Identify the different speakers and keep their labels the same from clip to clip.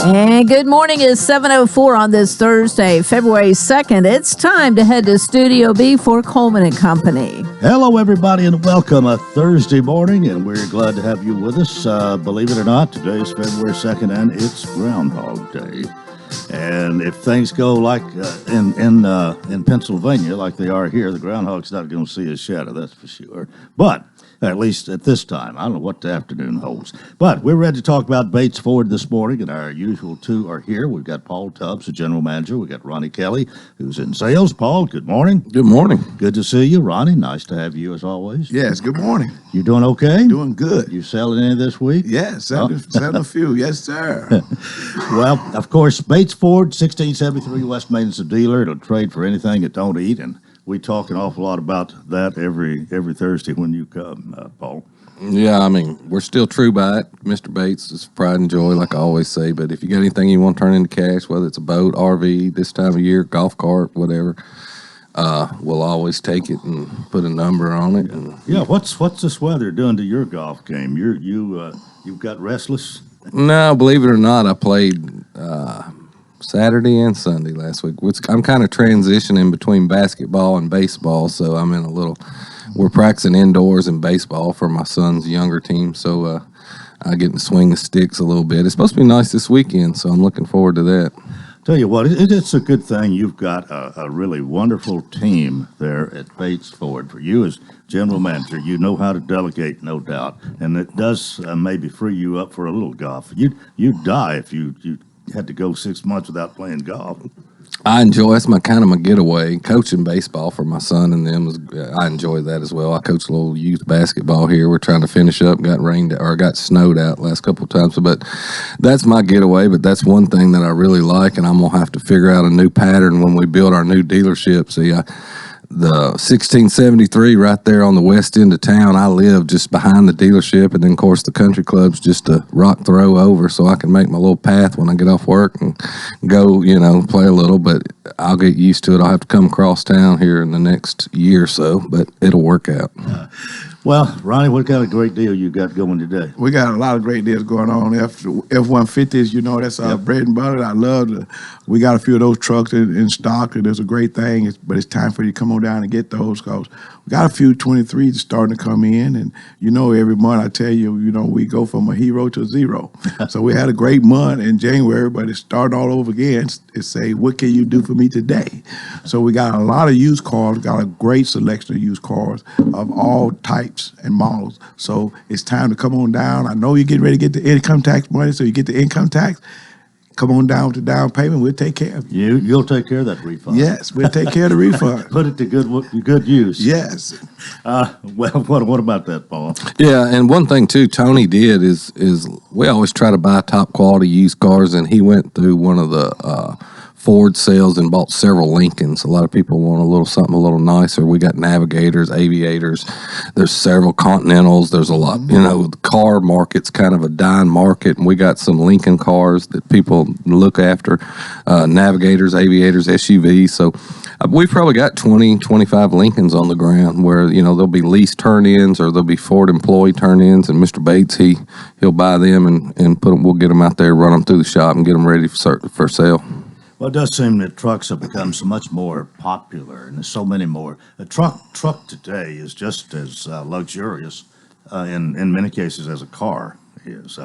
Speaker 1: And good morning. It's 7:04 on this Thursday, February 2nd. It's time to head to Studio B for Coleman and Company.
Speaker 2: Hello, everybody, and welcome a Thursday morning, and we're glad to have you with us. Believe it or not, today is February 2nd, and it's Groundhog Day. And if things go like in Pennsylvania, like they are here, the groundhog's not going to see his shadow, that's for sure. But at least at this time, I don't know what the afternoon holds. But we're ready to talk about Bates Ford this morning, and our usual two are here. We've got Paul Tubbs, the general manager. We've got Ronnie Kelly, who's in sales. Paul, good morning.
Speaker 3: Good morning.
Speaker 2: Good to see you. Ronnie, nice to have you as always.
Speaker 4: Yes, good morning.
Speaker 2: You doing okay?
Speaker 4: Doing good.
Speaker 2: You selling any this week?
Speaker 4: Yes, selling a few. Yes, sir.
Speaker 2: Well, of course, Bates Ford, 1673 West Main is a dealer. It'll trade for anything it don't eat, and we talk an awful lot about that every Thursday when you come, Paul.
Speaker 3: Yeah, I mean, we're still true by it. Mr. Bates is pride and joy, like I always say. But if you got anything you want to turn into cash, whether it's a boat, RV, this time of year, golf cart, whatever, we'll always take it and put a number on it. And
Speaker 2: yeah, what's this weather doing to your golf game? You've got restless?
Speaker 3: No, believe it or not, I played Saturday and Sunday last week. I'm kind of transitioning between basketball and baseball, so I'm in we're practicing indoors in baseball for my son's younger team, so I get to swing the sticks a little bit. It's supposed to be nice this weekend, so I'm looking forward to that.
Speaker 2: Tell you what, it's a good thing you've got a really wonderful team there at Bates Ford. For you as general manager, you know how to delegate, no doubt, and it does maybe free you up for a little golf. You'd die if you had to go 6 months without playing golf.
Speaker 3: I enjoy it's my getaway. Coaching baseball for my son and them I enjoy that as well. I coach a little youth basketball here. We're trying to finish up. Got snowed out last couple of times, but that's my getaway. But that's one thing that I really like, and I'm gonna have to figure out a new pattern when we build our new dealership. See, the 1673 right there on the west end of town, I live just behind the dealership, and then of course the country club's just a rock throw over, so I can make my little path when I get off work and go, play a little. But I'll get used to it. I'll have to come across town here in the next year or so, but it'll work out.
Speaker 2: Well, Ronnie, what kind of great deal you got going today?
Speaker 4: We got a lot of great deals going on. F-150s, that's our bread and butter. We got a few of those trucks in stock, and it's a great thing. But it's time for you to come on down and get those, because we got a few 23s starting to come in. And, every month I tell you, we go from a hero to a zero. So we had a great month in January, but it's starting all over again. It's say, what can you do for me today? So we got a lot of used cars, got a great selection of used cars of all types and models. So it's time to come on down. I know you're getting ready to get the income tax money, so you get the income tax. Come on down with the down payment. We'll take care of you.
Speaker 2: You'll take care of that refund.
Speaker 4: Yes, we'll take care of the refund.
Speaker 2: Put it to good use.
Speaker 4: Yes.
Speaker 2: Well, what about that, Paul?
Speaker 3: Yeah, and one thing too, Tony did is we always try to buy top quality used cars, and he went through one of the Ford sales and bought several Lincolns. A lot of people want something a little nicer. We got Navigators, Aviators. There's several Continentals. There's a lot. The car market's kind of a dying market, and we got some Lincoln cars that people look after. Navigators, Aviators, SUVs. So we've probably got 20, 25 Lincolns on the ground where, there'll be lease turn-ins or there'll be Ford employee turn-ins, and Mr. Bates, he'll buy them and put them. We'll get them out there, run them through the shop, and get them ready for sale.
Speaker 2: Well, it does seem that trucks have become so much more popular, and there's so many more. A truck today is just as luxurious in many cases as a car is,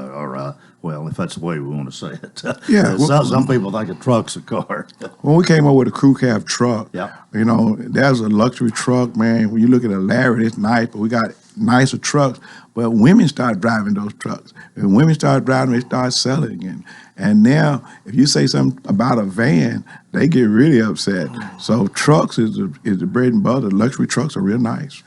Speaker 2: well, if that's the way we want to say it.
Speaker 4: Yeah.
Speaker 2: Some people think a truck's a car.
Speaker 4: When we came up with a crew cab truck,
Speaker 2: yeah.
Speaker 4: There's a luxury truck, man. When you look at a Lariat, it's nice, but we got nicer trucks. But women start driving those trucks. When women start driving, they start selling. And now, if you say something about a van, they get really upset. So trucks is the bread and butter. Luxury trucks are real nice.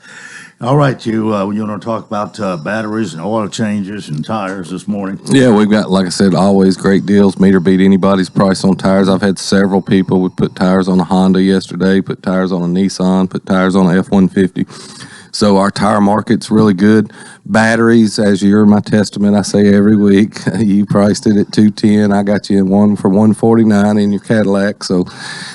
Speaker 2: All right, you want to talk about batteries and oil changes and tires this morning?
Speaker 3: Yeah, we've got, like I said, always great deals. Meter beat anybody's price on tires. I've had several people. We put tires on a Honda yesterday, put tires on a Nissan, put tires on a F-150. So our tire market's really good. Batteries, as you're my testament, I say every week, you priced it at $210. I got you in one for $149 in your Cadillac. So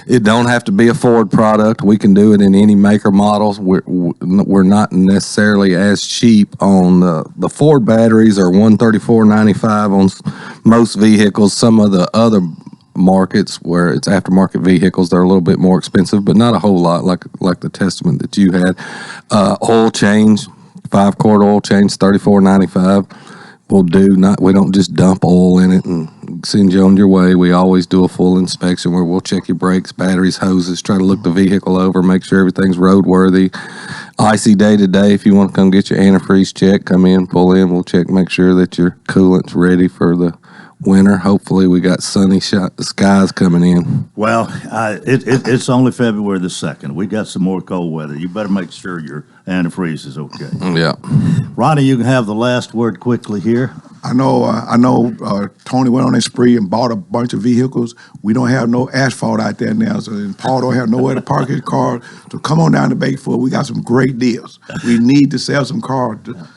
Speaker 3: it don't have to be a Ford product. We can do it in any maker models. We're not necessarily as cheap on the Ford batteries are $134.95 on most vehicles. Some of the other markets where it's aftermarket vehicles, they're a little bit more expensive, but not a whole lot like the testament that you had. Oil change, 5-quart oil change, $34.95. We'll do not. We don't just dump oil in it and send you on your way. We always do a full inspection where we'll check your brakes, batteries, hoses, try to look the vehicle over, make sure everything's roadworthy. Icy day to day. If you want to come get your antifreeze check, come in, pull in. We'll check, make sure that your coolant's ready for the winter. Hopefully, we got sunny skies coming in.
Speaker 2: Well, it's only February the 2nd. We got some more cold weather. You better make sure your antifreeze is okay.
Speaker 3: Yeah.
Speaker 2: Ronnie, you can have the last word quickly here.
Speaker 4: I know. Tony went on a spree and bought a bunch of vehicles. We don't have no asphalt out there now, so and Paul don't have nowhere to park his car. So come on down to Bakefoot. We got some great deals. We need to sell some cars to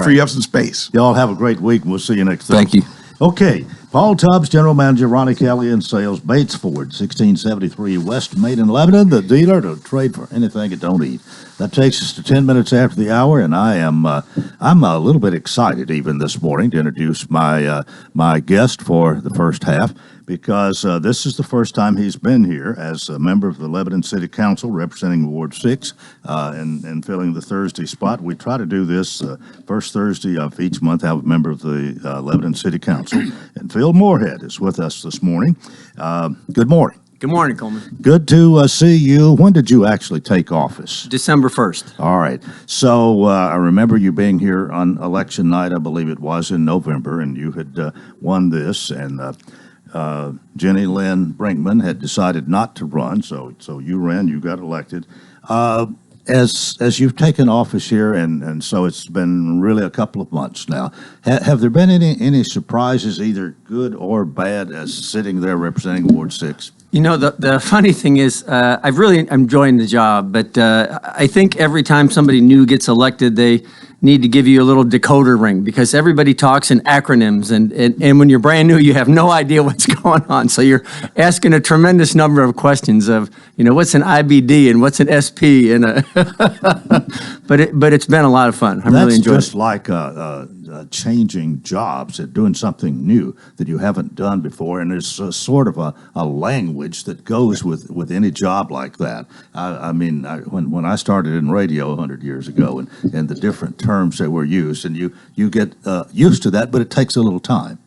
Speaker 4: free up some space.
Speaker 2: Y'all have a great week, and we'll see you next time.
Speaker 3: Thank you.
Speaker 2: Okay, Paul Tubbs, General Manager, Ronnie Kelly in sales, Bates Ford, 1673 West Made in Lebanon, the dealer to trade for anything it don't eat. That takes us to 10 minutes after the hour, and I'm a little bit excited even this morning to introduce my guest for the first half, because this is the first time he's been here as a member of the Lebanon City Council representing Ward 6 and filling the Thursday spot. We try to do this first Thursday of each month, have a member of the Lebanon City Council. And Phil Moorhead is with us this morning. Good morning.
Speaker 5: Good morning, Coleman.
Speaker 2: Good to see you. When did you actually take office?
Speaker 5: December 1st.
Speaker 2: All right. So I remember you being here on election night, I believe it was in November, and you had won this, and Jenny Lynn Brinkman had decided not to run, so you ran, you got elected. As you've taken office here, and so it's been really a couple of months now, have there been any surprises, either good or bad, as sitting there representing Ward 6?
Speaker 5: You know, the funny thing is, I've really enjoying the job, but I think every time somebody new gets elected, they need to give you a little decoder ring, because everybody talks in acronyms, and when you're brand new, you have no idea what's going on. So you're asking a tremendous number of questions of, what's an IBD and what's an SP, and but it's been a lot of fun. I'm really enjoying it.
Speaker 2: That's just like changing jobs and doing something new that you haven't done before, and there's sort of a language that goes with any job like that. When I started in radio 100 years ago, and the different terms that were used, and you get used to that, but it takes a little time.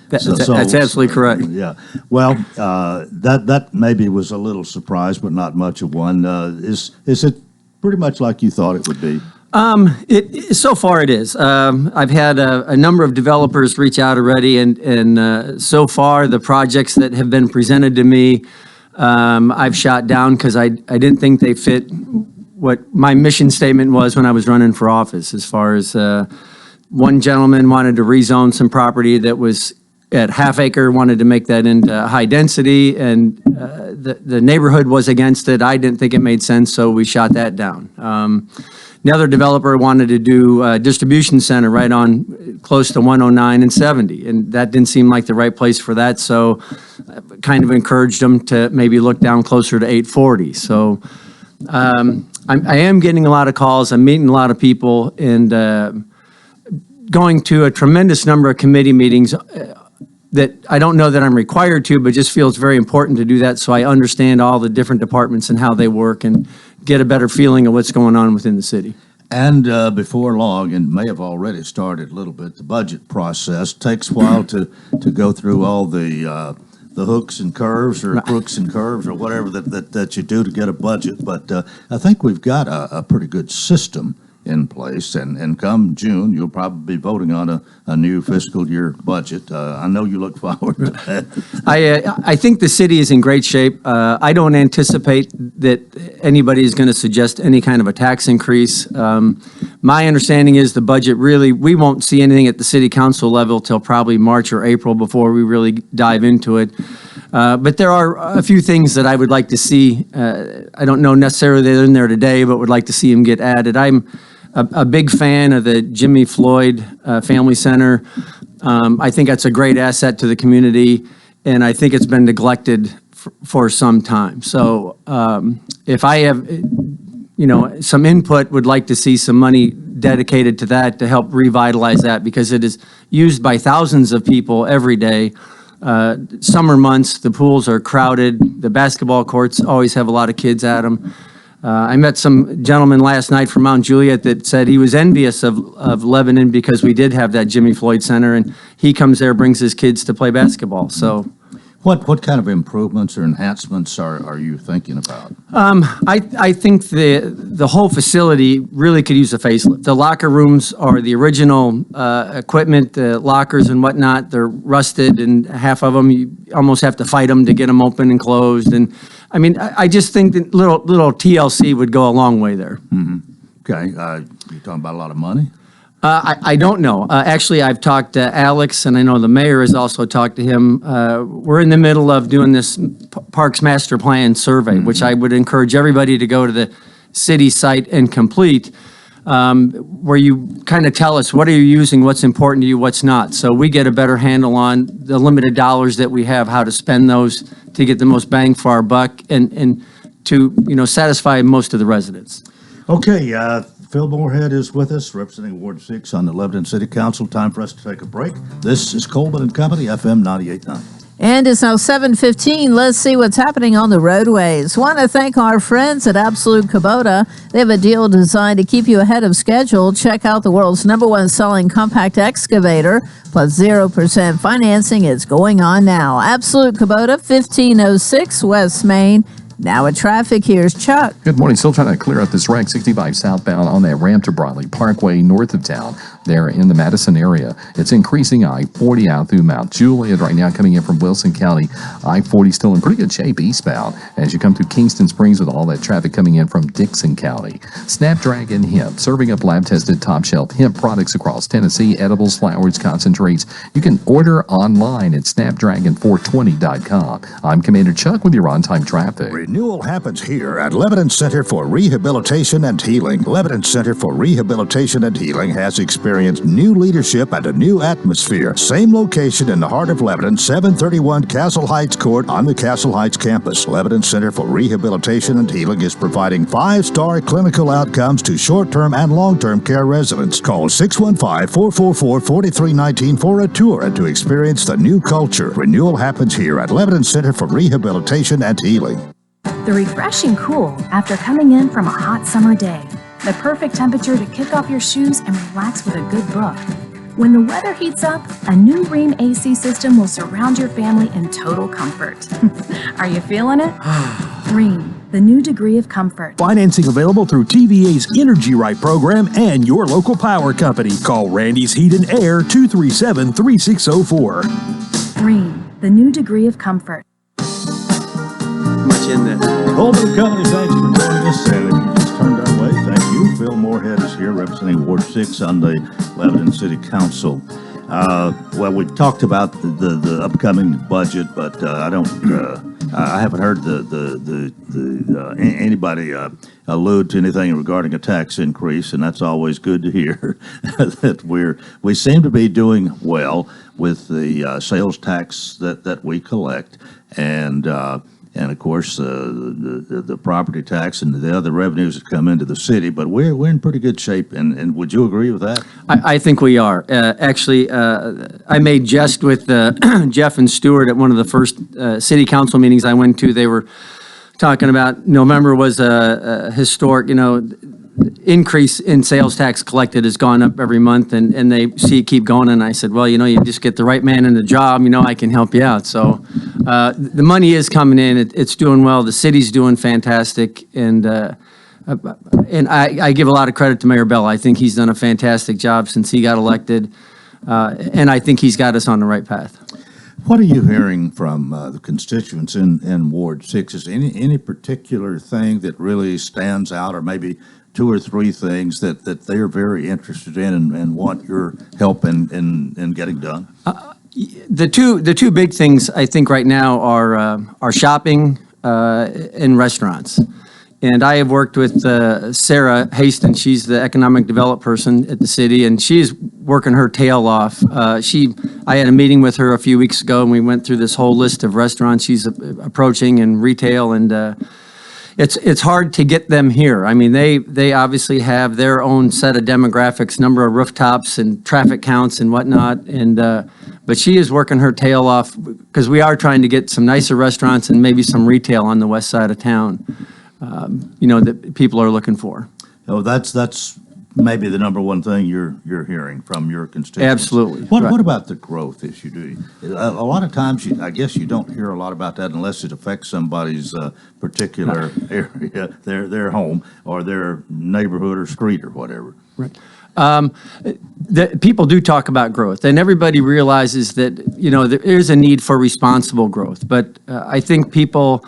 Speaker 5: That's absolutely correct.
Speaker 2: Yeah. Well, that maybe was a little surprise, but not much of one. Is it pretty much like you thought it would be?
Speaker 5: So far it is. I've had a number of developers reach out already, and so far the projects that have been presented to me, I've shot down because I didn't think they fit what my mission statement was when I was running for office. As far as one gentleman wanted to rezone some property that was at half acre, wanted to make that into high density, and the neighborhood was against it. I didn't think it made sense, so we shot that down. Another developer wanted to do a distribution center right on close to 109 and 70, and that didn't seem like the right place for that, so I kind of encouraged them to maybe look down closer to 840. So I am getting a lot of calls. I'm meeting a lot of people, and going to a tremendous number of committee meetings that I don't know that I'm required to, but just feel it's very important to do that so I understand all the different departments and how they work and get a better feeling of what's going on within the city.
Speaker 2: And before long, and may have already started a little bit, the budget process takes a while to go through all the hooks and curves, or crooks and curves, or whatever that you do to get a budget. But I think we've got a pretty good system in place, and come June, you'll probably be voting on a new fiscal year budget. I know you look forward to that.
Speaker 5: I think the city is in great shape. I don't anticipate that anybody is going to suggest any kind of a tax increase. My understanding is the budget really, we won't see anything at the city council level till probably March or April before we really dive into it. But there are a few things that I would like to see. I don't know necessarily they're in there today, but would like to see them get added. I'm a big fan of the Jimmy Floyd Family Center. I think that's a great asset to the community, and I think it's been neglected for some time. So if I have, some input, would like to see some money dedicated to that to help revitalize that, because it is used by thousands of people every day. Summer months, the pools are crowded. The basketball courts always have a lot of kids at them. I met some gentleman last night from Mount Juliet that said he was envious of Lebanon because we did have that Jimmy Floyd Center, and he comes there, brings his kids to play basketball. So,
Speaker 2: What kind of improvements or enhancements are you thinking about?
Speaker 5: I think the whole facility really could use a facelift. The locker rooms are the original equipment, the lockers and whatnot. They're rusted, and half of them you almost have to fight them to get them open and closed. And I mean, I just think that little TLC would go a long way there.
Speaker 2: Okay, you're talking about a lot of money?
Speaker 5: I don't know. Actually, I've talked to Alex, and I know the mayor has also talked to him. We're in the middle of doing this Parks Master Plan survey, which I would encourage everybody to go to the city site and complete, where you kind of tell us what are you using, what's important to you, what's not. So we get a better handle on the limited dollars that we have, how to spend those to get the most bang for our buck, and to satisfy most of the residents.
Speaker 2: Okay, Phil Moorhead is with us, representing Ward 6 on the Lebanon City Council. Time for us to take a break. This is Coleman and Company, FM 98.9.
Speaker 1: And it's now 7:15. Let's see what's happening on the roadways. Want to thank our friends at Absolute Kubota. They have a deal designed to keep you ahead of schedule. Check out the world's #1 selling compact excavator, plus 0% financing. It's going on now. Absolute Kubota, 1506 West Main. Now with traffic, here's Chuck.
Speaker 6: Good morning. Still trying to clear up this wreck, 65 southbound on that ramp to Broadley Parkway north of town there in the Madison area. It's increasing I-40 out through Mount Juliet right now coming in from Wilson County. I-40 still in pretty good shape eastbound as you come through Kingston Springs with all that traffic coming in from Dixon County. Snapdragon Hemp, serving up lab-tested top-shelf hemp products across Tennessee, edibles, flowers, concentrates. You can order online at snapdragon420.com. I'm Commander Chuck with your on-time traffic.
Speaker 7: Renewal happens here at Lebanon Center for Rehabilitation and Healing. Lebanon Center for Rehabilitation and Healing has experienced new leadership and a new atmosphere. Same location in the heart of Lebanon, 731 Castle Heights Court on the Castle Heights campus. Lebanon Center for Rehabilitation and Healing is providing 5-star clinical outcomes to short-term and long-term care residents. Call 615-444-4319 for a tour and to experience the new culture. Renewal happens here at Lebanon Center for Rehabilitation and Healing.
Speaker 8: The refreshing cool after coming in from a hot summer day. The perfect temperature to kick off your shoes and relax with a good book. When the weather heats up, a new Rheem AC system will surround your family in total comfort. Are you feeling it? Rheem, the new degree of comfort.
Speaker 9: Financing available through TVA's Energy Right program and your local power company. Call Randy's Heat and Air 237-3604.
Speaker 8: Rheem, the new degree of comfort.
Speaker 5: Much in there.
Speaker 2: Coleman and Company, thanks for joining us. And if you just turned our way, thank you. Phil Moorhead is here representing Ward 6 on the Lebanon City Council. Well, we've talked about the upcoming budget, but I haven't heard anybody allude to anything regarding a tax increase, and that's always good to hear. That we seem to be doing well with the sales tax that we collect, and of course the property tax and the other revenues that come into the city. But we're in pretty good shape, and would you agree with that?
Speaker 5: I think we are. Actually, I made jest with Jeff and Stewart at one of the first city council meetings I went to. They were talking about November was a historic, increase in sales tax collected has gone up every month, and they see it keep going. And I said, well, you just get the right man in the job, I can help you out. So the money is coming in. It's doing well. The city's doing fantastic. And I give a lot of credit to Mayor Bell. I think he's done a fantastic job since he got elected. And I think he's got us on the right path.
Speaker 2: What are you hearing from the constituents in Ward 6? Is any particular thing that really stands out, or maybe 2 or 3 things that they're very interested in and want your help in getting done?
Speaker 5: The two big things I think right now are shopping and restaurants. And I have worked with Sarah Haston. She's the economic development person at the city, and she's working her tail off. I had a meeting with her a few weeks ago, and we went through this whole list of restaurants she's approaching and retail, and it's hard to get them here. I mean, they obviously have their own set of demographics, number of rooftops and traffic counts and whatnot, and but she is working her tail off because we are trying to get some nicer restaurants and maybe some retail on the west side of town. That people are looking for.
Speaker 2: Oh, that's maybe the number one thing you're hearing from your constituents.
Speaker 5: Absolutely.
Speaker 2: What
Speaker 5: Right.
Speaker 2: what about the growth issue? A lot of times, I guess you don't hear a lot about that unless it affects somebody's particular area, their home or their neighborhood or street or whatever.
Speaker 5: Right. People do talk about growth, and everybody realizes that there is a need for responsible growth. But I think people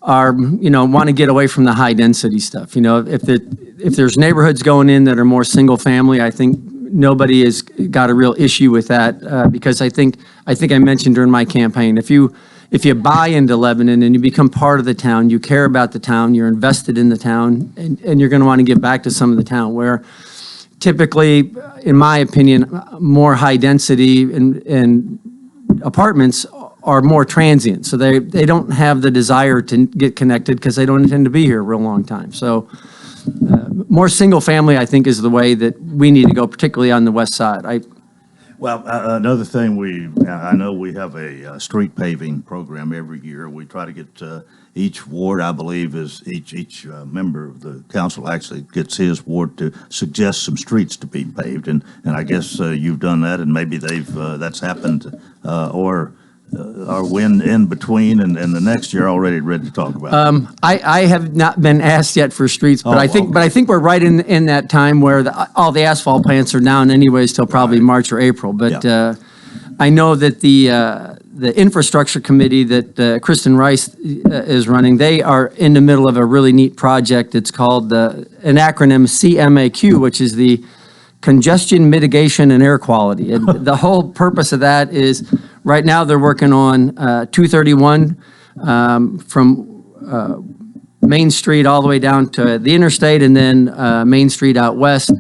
Speaker 5: are want to get away from the high density stuff. If there's neighborhoods going in that are more single family, I think nobody has got a real issue with that because I think I mentioned during my campaign, if you buy into Lebanon and you become part of the town, you care about the town, you're invested in the town, and you're going to want to give back to some of the town where typically, in my opinion, more high density and apartments are more transient. So they don't have the desire to get connected because they don't intend to be here a real long time. So more single family, I think, is the way that we need to go, particularly on the west side.
Speaker 2: Well, another thing I know we have a street paving program every year. We try to get each ward, I believe, is each member of the council actually gets his ward to suggest some streets to be paved, and I guess you've done that, and maybe that's happened, or are we in between and the next year already ready to talk about it?
Speaker 5: I have not been asked yet for streets, but I think
Speaker 2: okay.
Speaker 5: but I think we're right in that time where all the asphalt plants are down anyways till probably March or April. But I know that the infrastructure committee that Kristen Rice is running, they are in the middle of a really neat project. It's called an acronym CMAQ, which is the Congestion Mitigation and Air Quality. And the whole purpose of that is right now they're working on 231 from Main Street all the way down to the interstate and then Main Street out west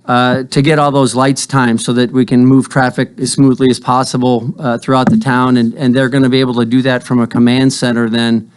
Speaker 5: to get all those lights timed so that we can move traffic as smoothly as possible throughout the town. And they're going to be able to do that from a command center then.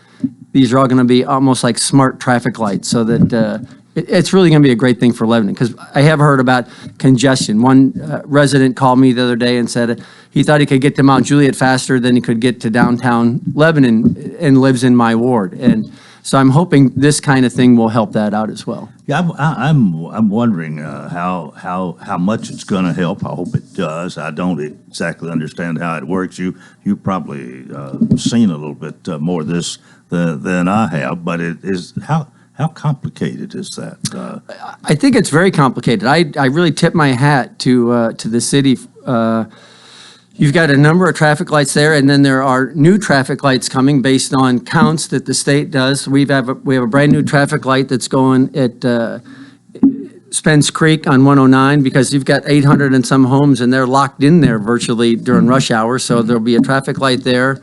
Speaker 5: These are all going to be almost like smart traffic lights so that it's really going to be a great thing for Lebanon because I have heard about congestion. One resident called me the other day and said he thought he could get to Mount Juliet faster than he could get to downtown Lebanon and lives in my ward. And so I'm hoping this kind of thing will help that out as well.
Speaker 2: Yeah, I'm wondering how much it's going to help. I hope it does. I don't exactly understand how it works. You've probably seen a little bit more of this than I have, but it is how complicated is that?
Speaker 5: I think it's very complicated. I really tip my hat to the city. You've got a number of traffic lights there, and then there are new traffic lights coming based on counts that the state does. We have a brand new traffic light that's going at Spence Creek on 109 because you've got 800 and some homes, and they're locked in there virtually during rush hour. So there'll be a traffic light there.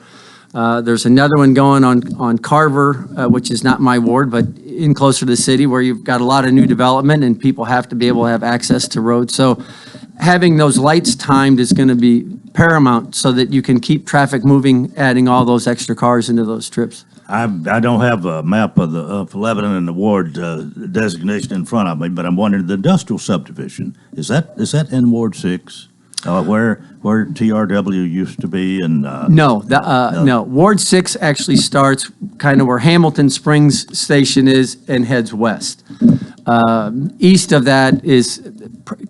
Speaker 5: There's another one going on Carver, which is not my ward, but in closer to the city where you've got a lot of new development and people have to be able to have access to roads. So having those lights timed is going to be paramount so that you can keep traffic moving, adding all those extra cars into those trips.
Speaker 2: I don't have a map of Lebanon and the ward designation in front of me, but I'm wondering the industrial subdivision, is that in Ward 6? Where TRW used to be and
Speaker 5: No. Ward 6 actually starts kind of where Hamilton Springs Station is and heads west. East of that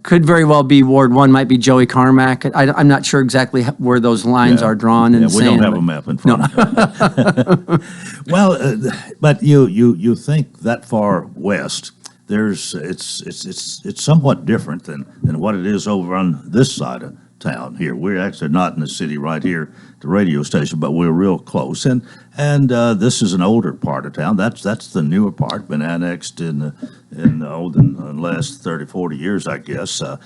Speaker 5: could very well be Ward 1, might be Joey Carmack. I'm not sure exactly where those lines are drawn in the
Speaker 2: we
Speaker 5: sand.
Speaker 2: don't have a map in front of us. Well, but you think that far west, it's somewhat different than what it is over on this side of town here. We're actually not in the city right here, the radio station, but we're real close. And this is an older part of town. That's the newer part, been annexed in the last 30, 40 years, I guess. That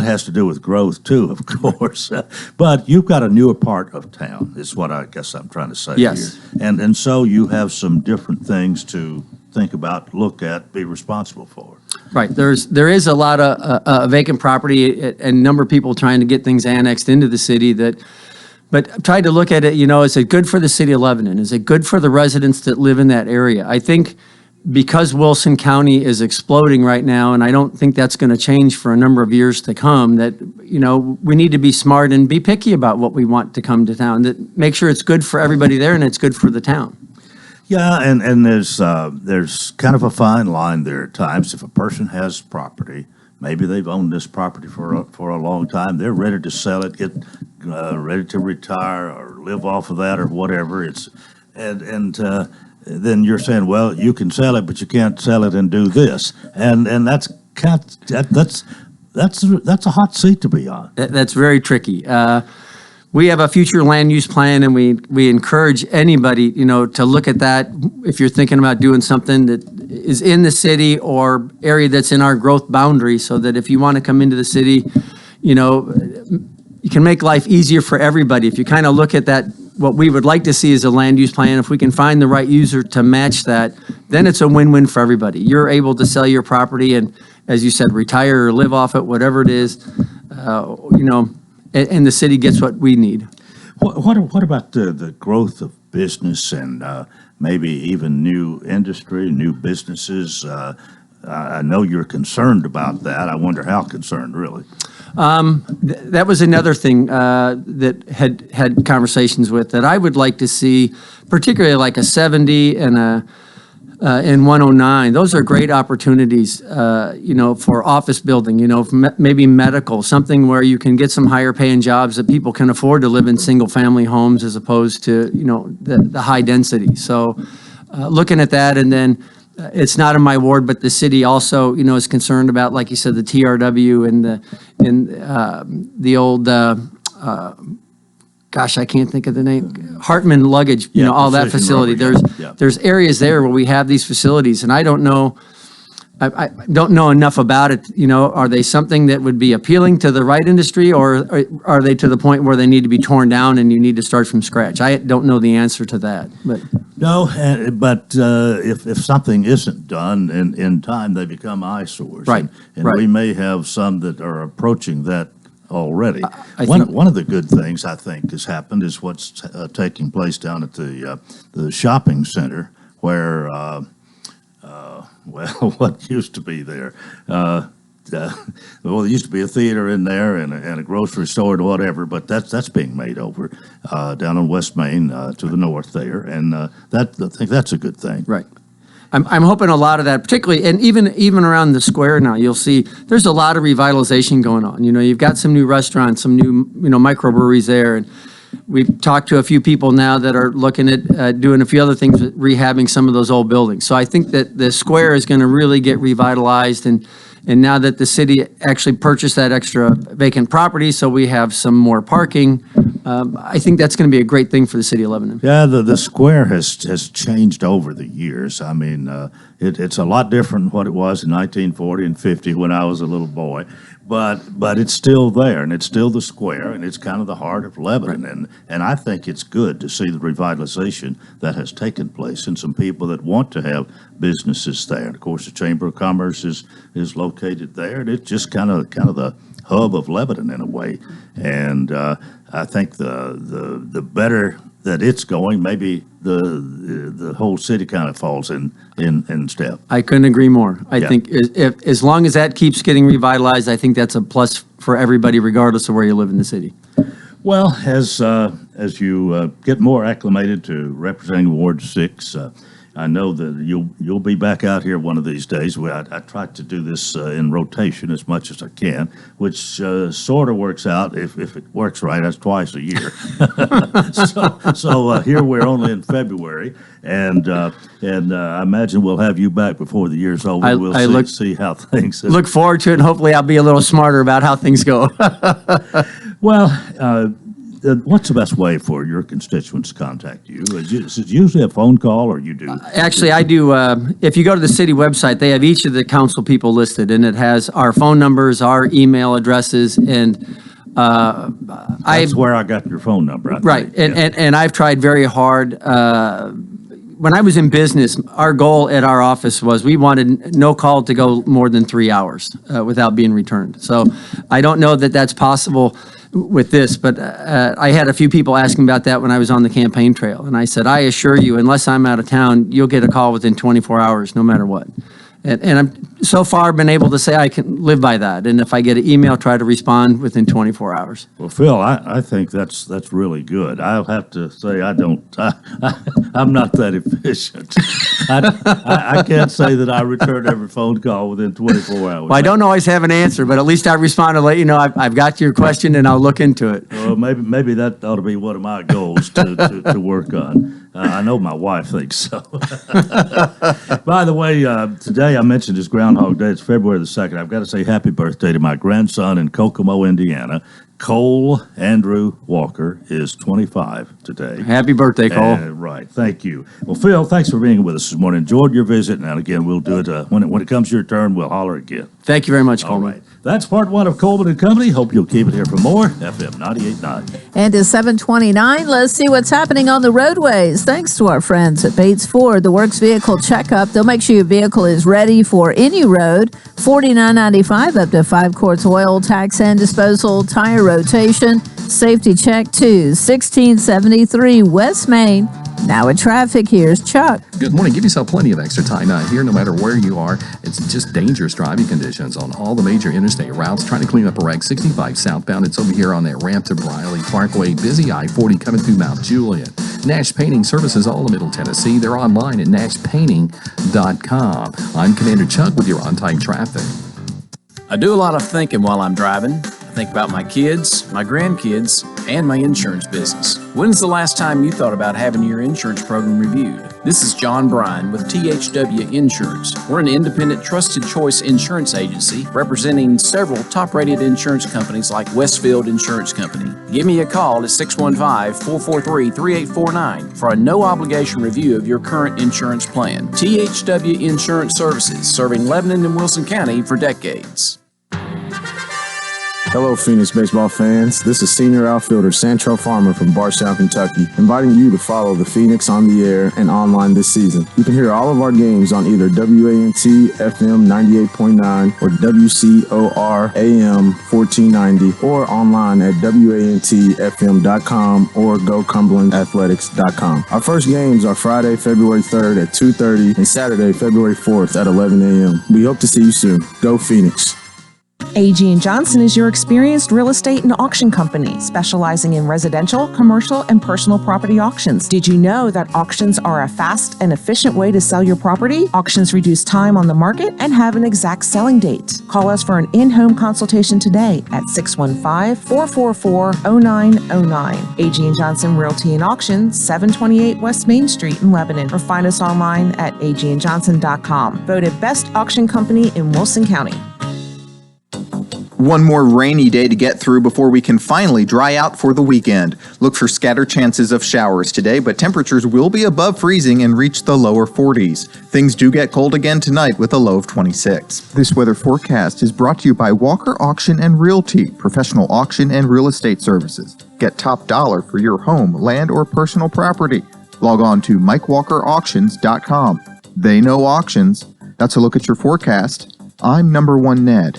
Speaker 2: has to do with growth too, of course. But you've got a newer part of town, is what I guess I'm trying to say
Speaker 5: Yes.
Speaker 2: here. And so you have some different things to think about, look at, be responsible for.
Speaker 5: Right. There is a lot of vacant property and a number of people trying to get things annexed into the city but I've tried to look at it, is it good for the city of Lebanon? Is it good for the residents that live in that area? I think because Wilson County is exploding right now, and I don't think that's going to change for a number of years to come, that, we need to be smart and be picky about what we want to come to town, that make sure it's good for everybody there and it's good for the town.
Speaker 2: Yeah, and there's kind of a fine line there at times. If a person has property, maybe they've owned this property for a long time, they're ready to sell it, get ready to retire or live off of that or whatever. Then you're saying, well, you can sell it, but you can't sell it and do this, and that's a hot seat to be on.
Speaker 5: That's very tricky. We have a future land use plan, and we encourage anybody, to look at that if you're thinking about doing something that is in the city or area that's in our growth boundary, so that if you want to come into the city, you can make life easier for everybody. If you kind of look at that, what we would like to see is a land use plan. If we can find the right user to match that, then it's a win-win for everybody. You're able to sell your property and, as you said, retire or live off it, whatever it is, and the city gets what we need.
Speaker 2: What about the growth of business and maybe even new industry, new businesses? I know you're concerned about that. I wonder how concerned, really.
Speaker 5: That was another thing that had conversations with, that I would like to see, particularly like a 70 and in 109. Those are great opportunities, for office building, maybe medical, something where you can get some higher paying jobs that people can afford to live in single family homes as opposed to, the high density. So looking at that, and then it's not in my ward, but the city also, is concerned about, like you said, the TRW and the old, gosh, I can't think of the name, Hartman Luggage, all that facility. There's areas there where we have these facilities, and I don't know enough about it. Are they something that would be appealing to the right industry, or are they to the point where they need to be torn down and you need to start from scratch? I don't know the answer to that. But
Speaker 2: no, but if something isn't done in time, they become eyesores.
Speaker 5: Right.
Speaker 2: And
Speaker 5: right.
Speaker 2: we may have some that are approaching that already.
Speaker 5: I think
Speaker 2: one of the good things I think has happened is what's taking place down at the shopping center, where what used to be there. Well, there used to be a theater in there and a grocery store and whatever, but that's being made over down on West Main to the north there, and I think that's a good thing.
Speaker 5: Right. I'm hoping a lot of that, particularly, and even around the square now, you'll see there's a lot of revitalization going on. You've got some new restaurants, some new microbreweries there, and we've talked to a few people now that are looking at doing a few other things, rehabbing some of those old buildings. So I think that the square is going to really get revitalized, and now that the city actually purchased that extra vacant property, so we have some more parking, I think that's going to be a great thing for the city of Lebanon.
Speaker 2: Yeah, the square has changed over the years. I mean, it's a lot different than what it was in 1940 and 50 when I was a little boy. But it's still there, and it's still the square, and it's kind of the heart of Lebanon. Right. And I think it's good to see the revitalization that has taken place, and some people that want to have businesses there. And of course, the Chamber of Commerce is located there, and it's just kind of the hub of Lebanon in a way. And I think the better that it's going, maybe the whole city kind of falls in step.
Speaker 5: I couldn't agree more. I think if as long as that keeps getting revitalized, I think that's a plus for everybody, regardless of where you live in the city.
Speaker 2: Well, as you get more acclimated to representing Ward 6, I know that you'll be back out here one of these days. I try to do this in rotation as much as I can, which sort of works out. If it works right, that's twice a year. So here we're only in February, and I imagine we'll have you back before the year's over. We'll see how things
Speaker 5: look forward to it, and hopefully I'll be a little smarter about how things go.
Speaker 2: Well, what's the best way for your constituents to contact you? Is it usually a phone call, or you do?
Speaker 5: Actually, I do. If you go to the city website, they have each of the council people listed, and it has our phone numbers, our email addresses, and
Speaker 2: that's where I got your phone number.
Speaker 5: Right, and I've tried very hard. When I was in business, our goal at our office was we wanted no call to go more than 3 hours without being returned. So I don't know that that's possible with this, but I had a few people asking about that when I was on the campaign trail. And I said, I assure you, unless I'm out of town, you'll get a call within 24 hours, no matter what. And I'm so far been able to say I can live by that. And if I get an email, try to respond within 24 hours.
Speaker 2: Well, Phil, I think that's really good. I'll have to say I'm not that efficient. I can't say that I return every phone call within 24 hours.
Speaker 5: Well, I don't always have an answer, but at least I respond to let you know I've got your question and I'll look into it.
Speaker 2: Well, maybe that ought to be one of my goals to work on. I know my wife thinks so. By the way, today I mentioned it's Groundhog Day. It's February the 2nd. I've got to say happy birthday to my grandson in Kokomo, Indiana. Cole Andrew Walker is 25 today.
Speaker 5: Happy birthday, Cole.
Speaker 2: Right. Thank you. Well, Phil, thanks for being with us this morning. Enjoyed your visit. And again, we'll do it when it comes your turn. We'll holler again.
Speaker 5: Thank you very much, Coleman.
Speaker 2: All right. That's part one of Coleman and Company. Hope you'll keep it here for more. FM 98.9.
Speaker 1: And it's 7:29. Let's see what's happening on the roadways. Thanks to our friends at Bates Ford, the Works Vehicle Checkup. They'll make sure your vehicle is ready for any road. $49.95 up to 5 quarts oil, tax and disposal, tire rotation, safety check too. 1673 West Main. Now with traffic, here's Chuck.
Speaker 6: Good morning. Give yourself plenty of extra time out here, no matter where you are. It's just dangerous driving conditions on all the major interstate routes. Trying to clean up a wreck 65 southbound. It's over here on that ramp to Briley Parkway. Busy I-40 coming through Mount Juliet. Nash Painting Services, all of Middle Tennessee. They're online at nashpainting.com. I'm Commander Chuck with your on-time traffic.
Speaker 10: I do a lot of thinking while I'm driving. I think about my kids, my grandkids, and my insurance business. When's the last time you thought about having your insurance program reviewed? This is John Bryan with THW Insurance. We're an independent, trusted choice insurance agency representing several top-rated insurance companies like Westfield Insurance Company. Give me a call at 615-443-3849 for a no-obligation review of your current insurance plan. THW Insurance Services, serving Lebanon and Wilson County for decades.
Speaker 11: Hello, Phoenix baseball fans. This is senior outfielder Santrell Farmer from Bardstown, Kentucky, inviting you to follow the Phoenix on the air and online this season. You can hear all of our games on either WANT FM 98.9 or WCOR AM 1490 or online at WANTFM.com or GoCumberlandAthletics.com. Our first games are Friday, February 3rd at 2:30 and Saturday, February 4th at 11 a.m. We hope to see you soon. Go Phoenix.
Speaker 12: A.G. & Johnson is your experienced real estate and auction company, specializing in residential, commercial, and personal property auctions. Did you know that auctions are a fast and efficient way to sell your property? Auctions reduce time on the market and have an exact selling date. Call us for an in-home consultation today at 615-444-0909. A.G. & Johnson Realty and Auction, 728 West Main Street in Lebanon, or find us online at agandjohnson.com. Voted best auction company in Wilson County.
Speaker 13: One more rainy day to get through before we can finally dry out for the weekend. Look for scattered chances of showers today, but temperatures will be above freezing and reach the lower 40s. Things do get cold again tonight with a low of 26. This weather forecast is brought to you by Walker Auction and Realty, professional auction and real estate services. Get top dollar for your home, land, or personal property. Log on to MikeWalkerAuctions.com. They know auctions. That's a look at your forecast. I'm Number One Ned.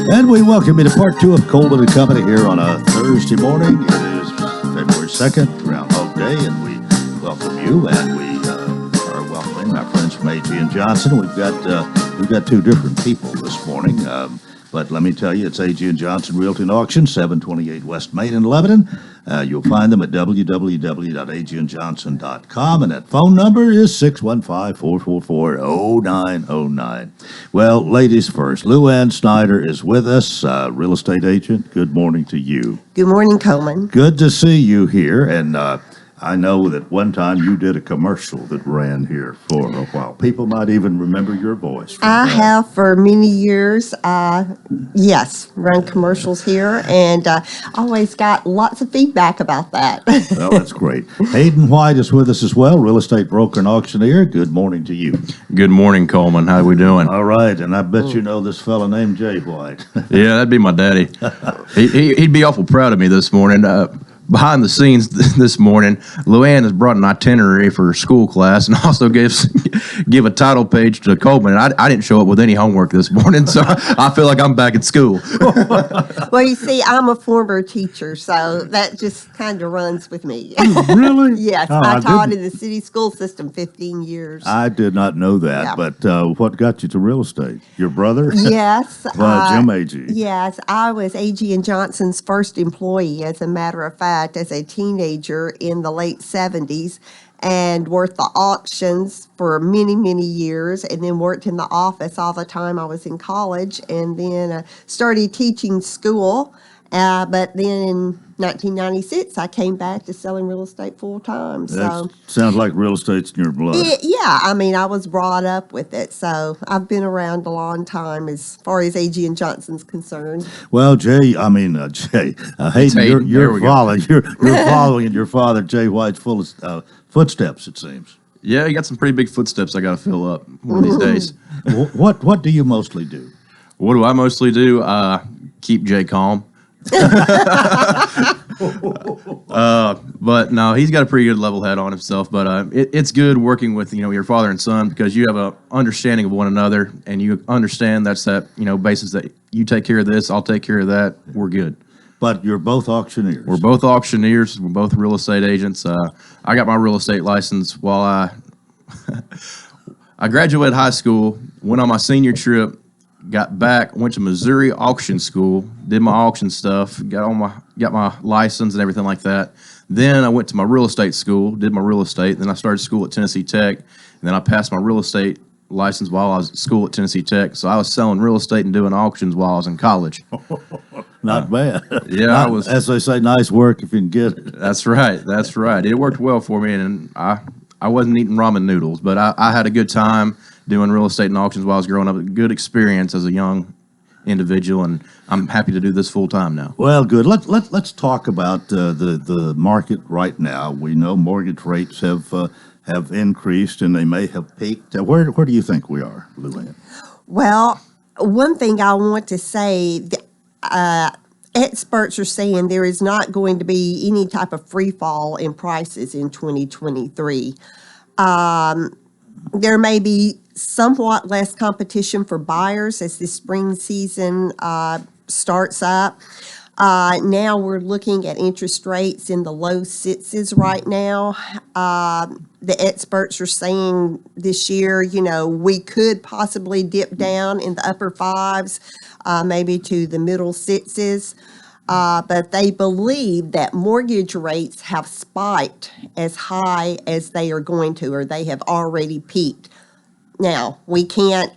Speaker 2: And we welcome you to part two of Coleman and Company here on a Thursday morning. It is February 2nd, Groundhog Day, and we welcome you. And we are welcoming our friends from A.G. & Johnson. We've got two different people this morning, but let me tell you, it's A.G. & Johnson Realty and Auction, 728 West Main in Lebanon. You'll find them at www.agandjohnson.com, and that phone number is 615-444-0909. Well, ladies first, Lou Ann Snyder is with us, real estate agent. Good morning to you.
Speaker 14: Good morning, Coleman.
Speaker 2: Good to see you here, and I know that one time you did a commercial that ran here for a while. People might even remember your voice.
Speaker 14: I have for many years, yes, run commercials here, and always got lots of feedback about that.
Speaker 2: Well, that's great. Hayden White is with us as well, real estate broker and auctioneer. Good morning to you.
Speaker 15: Good morning, Coleman. How we doing?
Speaker 2: All right, and I bet you know this fella named Jay White.
Speaker 15: Yeah, that'd be my daddy. He'd be awful proud of me this morning. Behind the scenes this morning, Luann has brought an itinerary for her school class and also give a title page to Coleman. I didn't show up with any homework this morning, so I feel like I'm back at school.
Speaker 14: Well, you see, I'm a former teacher, so that just kind of runs with me.
Speaker 2: Really?
Speaker 14: Yes,
Speaker 2: Oh,
Speaker 14: I taught
Speaker 2: didn't-
Speaker 14: in the city school system 15 years.
Speaker 2: I did not know that,
Speaker 14: Yeah.
Speaker 2: but what got you to real estate? Your brother?
Speaker 14: Yes.
Speaker 2: Jim Agee.
Speaker 14: Yes, I was Agee and Johnson's first employee, as a matter of fact, as a teenager in the late 70s, and worked the auctions for many, many years, and then worked in the office all the time I was in college, and then started teaching school. But then in 1996, I came back to selling real estate full time. So.
Speaker 2: That sounds like real estate's in your blood.
Speaker 14: Yeah, I mean, I was brought up with it, so I've been around a long time as far as Agee and Johnson's concerned.
Speaker 2: Well, Jay, Hayden,
Speaker 15: Hayden. There
Speaker 2: you're
Speaker 15: we go.
Speaker 2: following in your father Jay White's footsteps, it seems.
Speaker 15: Yeah, you got some pretty big footsteps I got to fill up one of these days.
Speaker 2: What do you mostly do?
Speaker 15: What do I mostly do? Keep Jay calm. But no, he's got a pretty good level head on himself. But it's good working with your father and son, because you have a understanding of one another, and you understand that's that basis that you take care of this, I'll take care of that. We're good.
Speaker 2: But you're both auctioneers.
Speaker 15: We're both auctioneers. We're both real estate agents. I got my real estate license while I graduated high school, went on my senior trip, got back, went to Missouri auction school, did my auction stuff, got my license and everything like that. Then I went to my real estate school, did my real estate. Then I started school at Tennessee Tech, and then I passed my real estate license while I was at school at Tennessee Tech. So I was selling real estate and doing auctions while I was in college.
Speaker 2: Not bad.
Speaker 15: Yeah, I was.
Speaker 2: As they say, nice work if you can get it.
Speaker 15: That's right. That's right. It worked well for me, and I wasn't eating ramen noodles, but I had a good time doing real estate and auctions while I was growing up. A good experience as a young individual, and I'm happy to do this full time now.
Speaker 2: Well, good. Let's talk about the market right now. We know mortgage rates have increased, and they may have peaked. Where do you think we are, Luann?
Speaker 14: Well, one thing I want to say, experts are saying there is not going to be any type of free fall in prices in 2023. There may be somewhat less competition for buyers as the spring season starts up. Now we're looking at interest rates in the low sixes right now. The experts are saying this year, we could possibly dip down in the upper fives, maybe to the middle sixes. But they believe that mortgage rates have spiked as high as they are going to, or they have already peaked. Now, we can't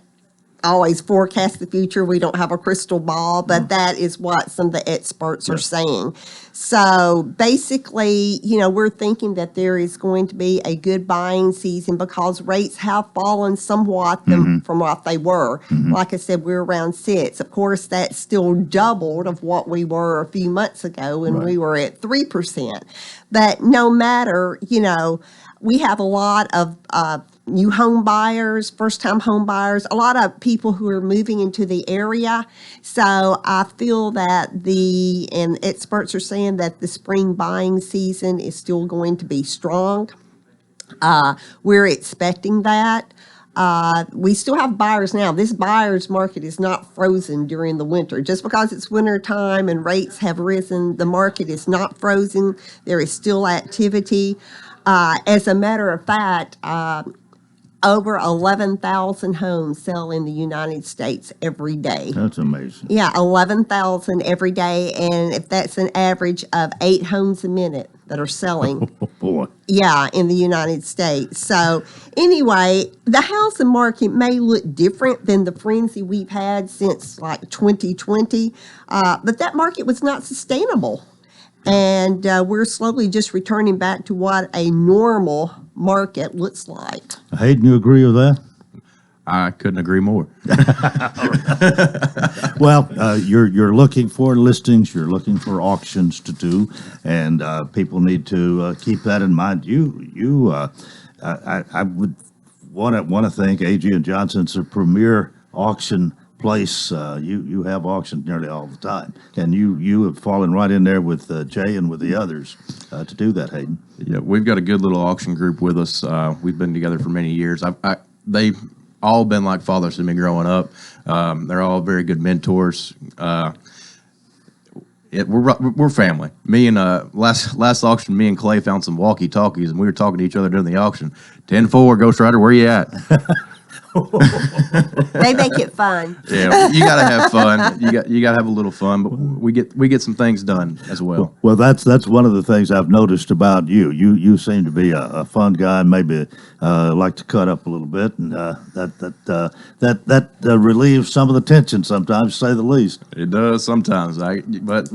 Speaker 14: always forecast the future. We don't have a crystal ball, but that is what some of the experts are saying. So basically, we're thinking that there is going to be a good buying season because rates have fallen somewhat from what they were. Like I said, we're around 6. Of course, that's still doubled of what we were a few months ago when we were at 3%. But no matter, we have a lot of new home buyers, first-time home buyers, a lot of people who are moving into the area. So I feel that and experts are saying that the spring buying season is still going to be strong. We're expecting that. We still have buyers now. This buyer's market is not frozen during the winter. Just because it's winter time and rates have risen, the market is not frozen. There is still activity. As a matter of fact, over 11,000 homes sell in the United States every day.
Speaker 2: That's amazing.
Speaker 14: Yeah, 11,000 every day, and if that's an average of 8 homes a minute that are selling.
Speaker 2: Oh, boy.
Speaker 14: Yeah, in the United States. So anyway, the housing market may look different than the frenzy we've had since like 2020, but that market was not sustainable. And we're slowly just returning back to what a normal market looks like.
Speaker 2: Hayden, you agree with that?
Speaker 15: I couldn't agree more.
Speaker 2: Well, you're looking for listings, you're looking for auctions to do, and people need to keep that in mind. I would want to thank AG and Johnson's a premier auction place. You have auctions nearly all the time, and you have fallen right in there with Jay and with the others to do that, Hayden.
Speaker 15: Yeah, we've got a good little auction group with us. We've been together for many years. They've all been like fathers to me growing up. They're all very good mentors. We're family. Me and last auction, me and Clay found some walkie-talkies, and we were talking to each other during the auction. 10-4, Ghost Rider, where you at?
Speaker 14: They make it fun.
Speaker 15: Yeah, you gotta have fun. You gotta have a little fun, but we get some things done as well.
Speaker 2: Well, that's one of the things I've noticed about you. You seem to be a fun guy, maybe like to cut up a little bit, and that relieves some of the tension sometimes, to say the least.
Speaker 15: It does sometimes. But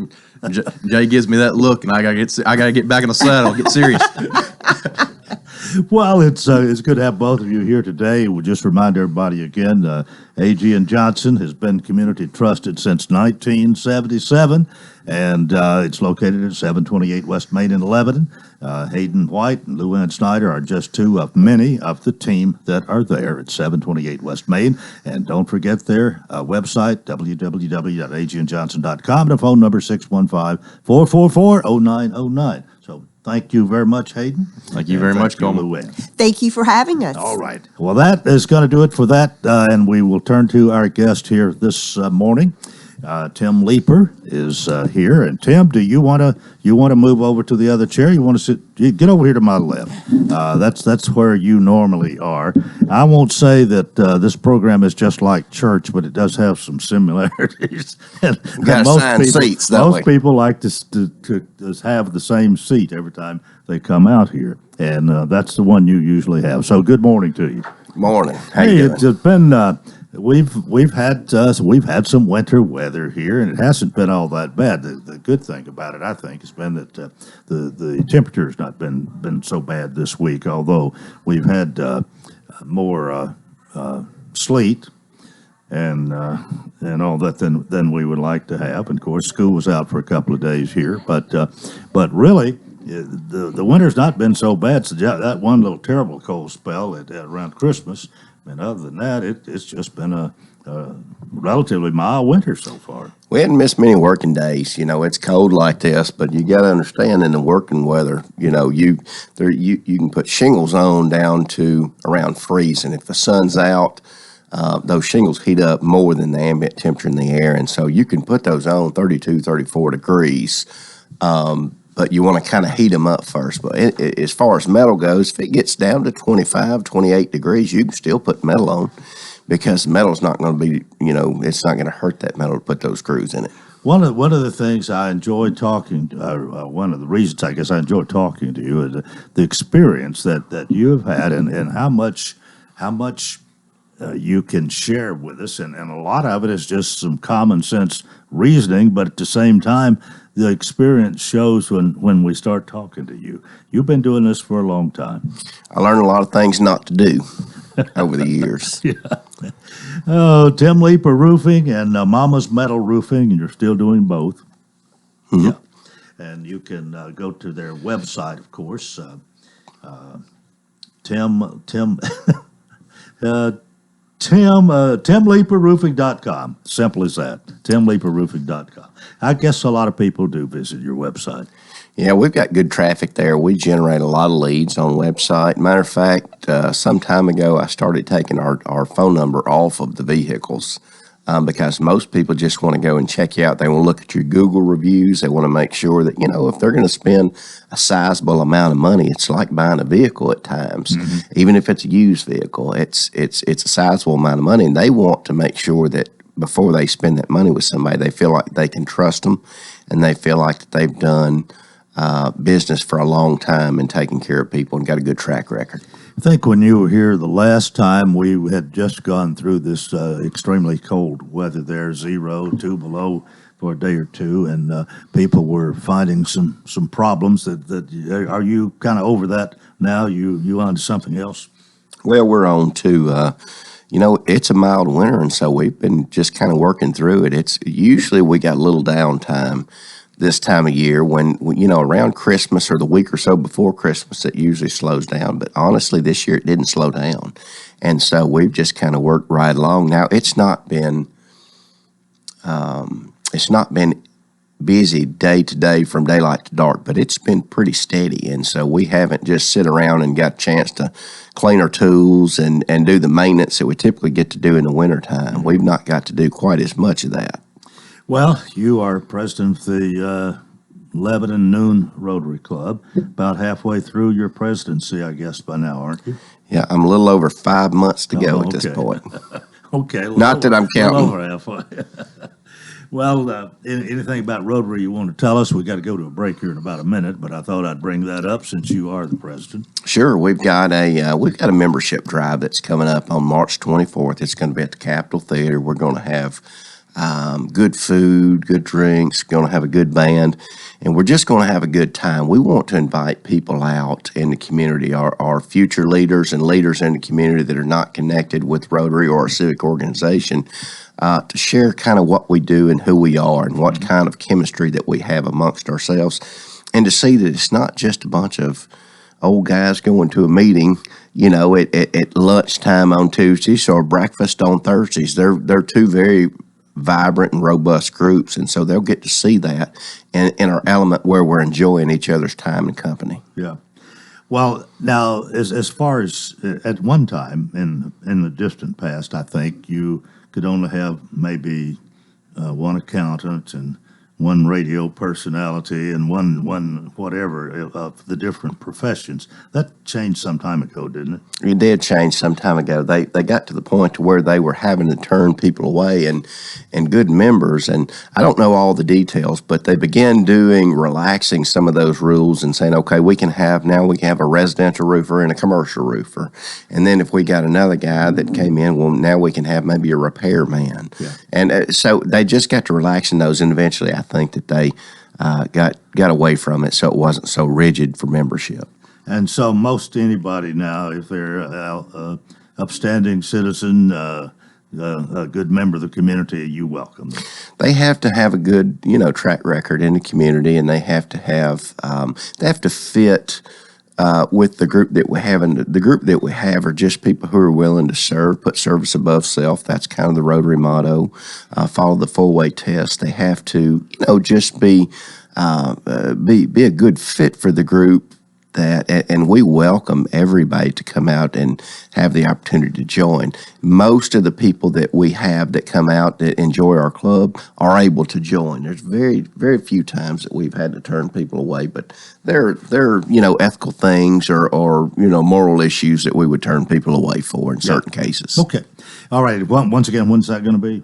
Speaker 15: Jay gives me that look, and I gotta get back in the saddle, get serious.
Speaker 2: Well, it's good to have both of you here today. We'll just remind everybody again, A.G. and Johnson has been community trusted since 1977, and it's located at 728 West Main in Lebanon. Hayden White and Lou Ann Snyder are just two of many of the team that are there at 728 West Main. And don't forget their website, www.agandjohnson.com, and a phone number 615-444-0909. So thank you very much, Hayden.
Speaker 15: Thank you very much, Coleman.
Speaker 2: Lou Ann.
Speaker 14: Thank you for having us.
Speaker 2: All right. Well, that is going to do it for that, and we will turn to our guest here this morning. Tim Leeper is here, and Tim, do you want to move over to the other chair? You want to sit? Get over here to my left. That's where you normally are. I won't say that this program is just like church, but it does have some similarities. And most people like to have the same seat every time they come out here, and that's the one you usually have. So, good morning to you.
Speaker 16: Morning. How you doing?
Speaker 2: It's been. We've had some winter weather here, and it hasn't been all that bad. The good thing about it, I think, has been that the temperature's not been so bad this week. Although we've had more sleet and all that than we would like to have. And of course, school was out for a couple of days here, but really. The winter's not been so bad. So that one little terrible cold spell around Christmas. And other than that, it's just been a relatively mild winter so far.
Speaker 16: We hadn't missed many working days. You know, it's cold like this, but you got to understand in the working weather, you know, you can put shingles on down to around freezing. If the sun's out, those shingles heat up more than the ambient temperature in the air. And so you can put those on 32, 34 degrees. But you want to kind of heat them up first. But as far as metal goes, if it gets down to 25, 28 degrees, you can still put metal on because metal's not going to be, you know, it's not going to hurt that metal to put those screws in it.
Speaker 2: One of the things I enjoyed talking, one of the reasons I guess I enjoyed talking to you is the experience that you have had and how much you can share with us. And a lot of it is just some common sense reasoning, but at the same time, the experience shows when we start talking to you. You've been doing this for a long time.
Speaker 16: I learned a lot of things not to do over the years.
Speaker 2: Yeah. Oh, Tim Leeper Roofing and Mama's Metal Roofing, and you're still doing both.
Speaker 16: Mm-hmm.
Speaker 2: Yeah. And you can go to their website, of course. TimLeeperRoofing.com. Simple as that. TimLeeperRoofing.com. I guess a lot of people do visit your website.
Speaker 16: Yeah, we've got good traffic there. We generate a lot of leads on the website. Matter of fact, some time ago, I started taking our phone number off of the vehicles. because most people just want to go and check you out. They want to look at your Google reviews. They want to make sure that, if they're going to spend a sizable amount of money, it's like buying a vehicle at times. Even if it's a used vehicle, it's a sizable amount of money, and they want to make sure that before they spend that money with somebody, they feel like they can trust them, and they feel like that they've done business for a long time and taking care of people and got a good track record.
Speaker 2: I think when you were here the last time, we had just gone through this extremely cold weather there, 0, 2 below for a day or two, and people were finding some problems. That are you kind of over that now? You on to something else?
Speaker 16: Well, we're on to, it's a mild winter, and so we've been just kind of working through it. It's usually we got a little downtime this time of year when around Christmas or the week or so before Christmas, it usually slows down. But honestly, this year it didn't slow down. And so we've just kind of worked right along. Now, it's not been busy day to day from daylight to dark, but it's been pretty steady. And so we haven't just sit around and got a chance to clean our tools and do the maintenance that we typically get to do in the wintertime. We've not got to do quite as much of that.
Speaker 2: Well, you are president of the Lebanon Noon Rotary Club. About halfway through your presidency, I guess, by now, aren't you?
Speaker 16: Yeah, I'm a little over 5 months to go at this point.
Speaker 2: Okay.
Speaker 16: Not that I'm counting.
Speaker 2: Over halfway. Well, anything about Rotary you want to tell us? We got to go to a break here in about a minute, but I thought I'd bring that up since you are the president.
Speaker 16: Sure, we've got a membership drive that's coming up on March 24th. It's going to be at the Capitol Theater. We're going to have good food, good drinks, going to have a good band, and we're just going to have a good time. We want to invite people out in the community, our future leaders and leaders in the community that are not connected with Rotary or a civic organization, to share kind of what we do and who we are and what kind of chemistry that we have amongst ourselves, and to see that it's not just a bunch of old guys going to a meeting, at lunchtime on Tuesdays or breakfast on Thursdays. They're two very vibrant and robust groups, and so they'll get to see that in our element where we're enjoying each other's time and company.
Speaker 2: Yeah. Well, now, as far as at one time in the distant past, I think you could only have maybe one accountant and one radio personality and one whatever of the different professions. That changed some time ago, didn't it?
Speaker 16: It did change some time ago. They got to the point to where they were having to turn people away and good members. And I don't know all the details, but they began relaxing some of those rules and saying, okay, we can have a residential roofer and a commercial roofer. And then if we got another guy that came in, well, now we can have maybe a repair man. Yeah. And so they just got to relaxing those, and eventually I think that they got away from it, so it wasn't so rigid for membership.
Speaker 2: And so most anybody now, if they're an upstanding citizen, a good member of the community, you welcome them.
Speaker 16: They have to have a good, track record in the community, and they have to fit with the group that we have. And the group that we have are just people who are willing to serve, put service above self. That's kind of the Rotary motto. Follow the four-way test. They have to, just be a good fit for the group. And we welcome everybody to come out and have the opportunity to join. Most of the people that we have that come out that enjoy our club are able to join. There's very, very few times that we've had to turn people away, but there are ethical things or moral issues that we would turn people away for in certain cases.
Speaker 2: Okay. All right. Once again, when's that going to be?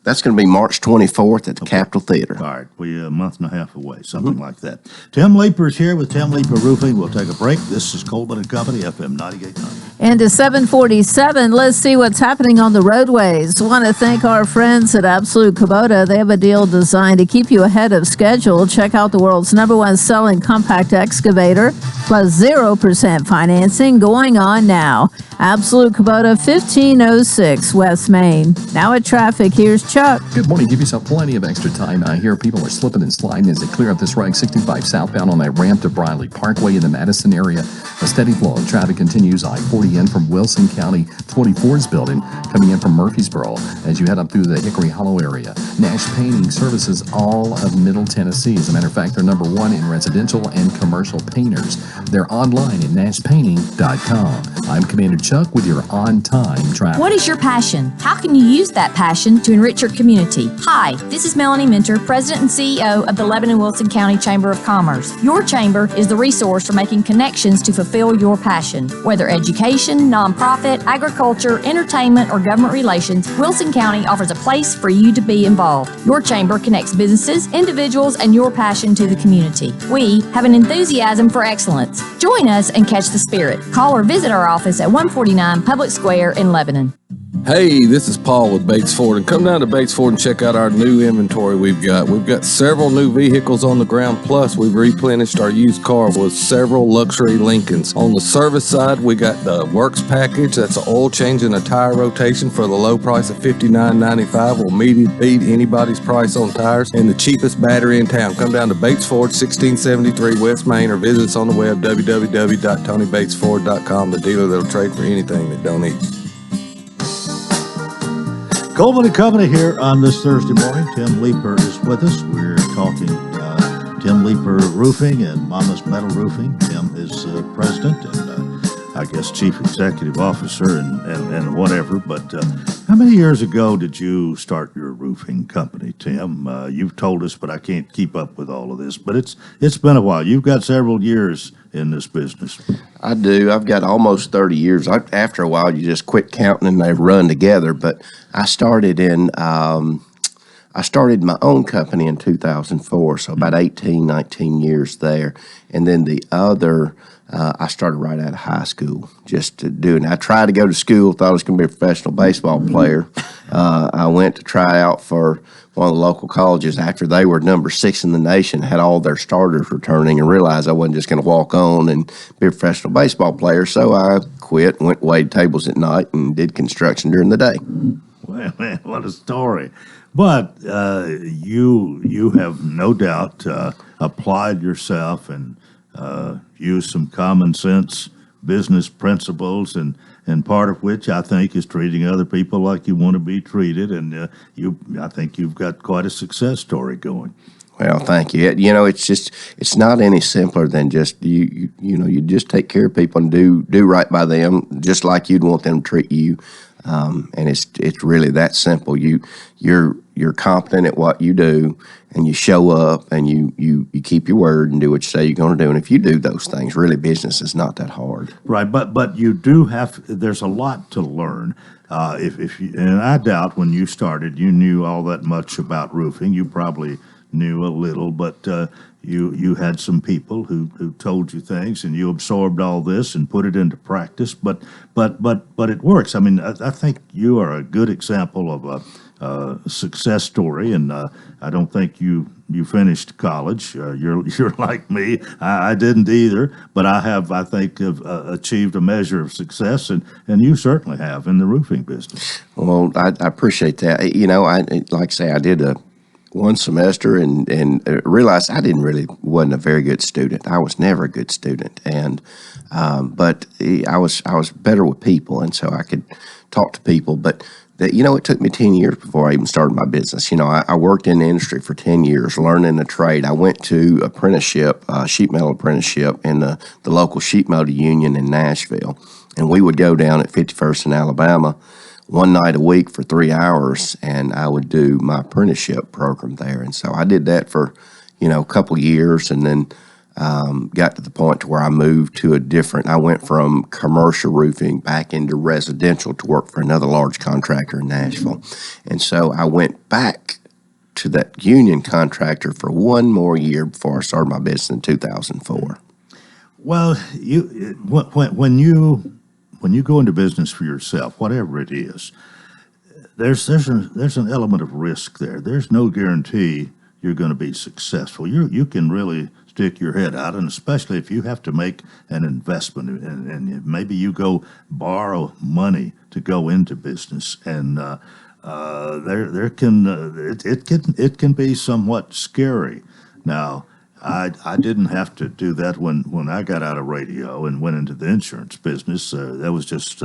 Speaker 16: That's going to be March 24th at the Capitol Theater.
Speaker 2: All right. We're a month and a half away, something like that. Tim Leeper's here with Tim Leeper Roofing. We'll take a break. This is Coleman and Company, FM 98.9.
Speaker 1: And to 747, let's see what's happening on the roadways. Want to thank our friends at Absolute Kubota. They have a deal designed to keep you ahead of schedule. Check out the world's #1 selling compact excavator, plus 0% financing going on now. Absolute Kubota, 1506 West Main. Now at traffic, here's Chuck.
Speaker 6: Good morning. Give yourself plenty of extra time. I hear people are slipping and sliding as they clear up this right 65 southbound on that ramp to Briley Parkway in the Madison area. A steady flow of traffic continues I-40 in from Wilson County 24's building, coming in from Murfreesboro as you head up through the Hickory Hollow area. Nash Painting services all of Middle Tennessee. As a matter of fact, they're #1 in residential and commercial painters. They're online at nashpainting.com. I'm Commander Chuck with your on-time traffic.
Speaker 17: What is your passion? How can you use that passion to enrich your community? Hi, this is Melanie Minter, President and CEO of the Lebanon-Wilson County Chamber of Commerce. Your chamber is the resource for making connections to fulfill your passion. Whether education, nonprofit, agriculture, entertainment, or government relations, Wilson County offers a place for you to be involved. Your chamber connects businesses, individuals, and your passion to the community. We have an enthusiasm for excellence. Join us and catch the spirit. Call or visit our office at 149 Public Square in Lebanon.
Speaker 3: Hey, this is Paul with Bates Ford, and come down to Bates Ford and check out our new inventory we've got. We've got several new vehicles on the ground, plus we've replenished our used car with several luxury Lincolns. On the service side, we got the Works package. That's an oil change and a tire rotation for the low price of $59.95. Will beat anybody's price on tires, and the cheapest battery in town. Come down to Bates Ford, 1673 West Main, or visit us on the web, www.tonybatesford.com, the dealer that'll trade for anything that don't eat.
Speaker 2: Coleman and Company here on this Thursday morning. Tim Leeper is with us. We're talking Tim Leeper Roofing and Mama's Metal Roofing. Tim is president and I guess chief executive officer and whatever. But how many years ago did you start your roofing company, Tim? You've told us, but I can't keep up with all of this. But it's been a while. You've got several years in this business.
Speaker 16: I do. I've got almost 30 years. After a while, you just quit counting and they run together. But I started my own company in 2004, so about 18, 19 years there. And then the other, I started right out of high school, just to do it. I tried to go to school, thought I was going to be a professional baseball player. I went to try out for one of the local colleges after they were number 6 in the nation, had all their starters returning, and realized I wasn't just going to walk on and be a professional baseball player. So I quit and went to wait tables at night and did construction during the day.
Speaker 2: Well, man, what a story. But you have no doubt applied yourself and used some common sense business principles, and part of which I think is treating other people like you want to be treated. And I think you've got quite a success story going.
Speaker 16: Well, thank you. You know, it's not any simpler than just you just take care of people and do right by them, just like you'd want them to treat you. And it's really that simple. You're competent at what you do, and you show up, and you keep your word and do what you say you're going to do. And if you do those things, really, business is not that hard.
Speaker 2: Right, but you do have. There's a lot to learn. If you, and I doubt when you started, you knew all that much about roofing. You probably knew a little, but you had some people who told you things, and you absorbed all this and put it into practice. But it works. I mean, I think you are a good example of a success story, and I don't think you finished college. You're like me. I didn't either, but I think have achieved a measure of success, and you certainly have in the roofing business.
Speaker 16: Well, I appreciate that. You know, I did one semester and realized I wasn't a very good student. I was never a good student, and but I was better with people, and so I could talk to people. But it took me 10 years before I even started my business. You know, I worked in the industry for 10 years, learning the trade. I went to apprenticeship, sheet metal apprenticeship in the local sheet metal union in Nashville, and we would go down at 51st in Alabama one night a week for 3 hours, and I would do my apprenticeship program there. And so I did that for, a couple of years, and then got to the point to where I moved to I went from commercial roofing back into residential to work for another large contractor in Nashville. And so I went back to that union contractor for one more year before I started my business in 2004.
Speaker 2: Well, when you go into business for yourself, whatever it is, there's an element of risk there. There's no guarantee you're going to be successful. You can really stick your head out, and especially if you have to make an investment, and maybe you go borrow money to go into business, and it can be somewhat scary. Now, I didn't have to do that when I got out of radio and went into the insurance business. That was just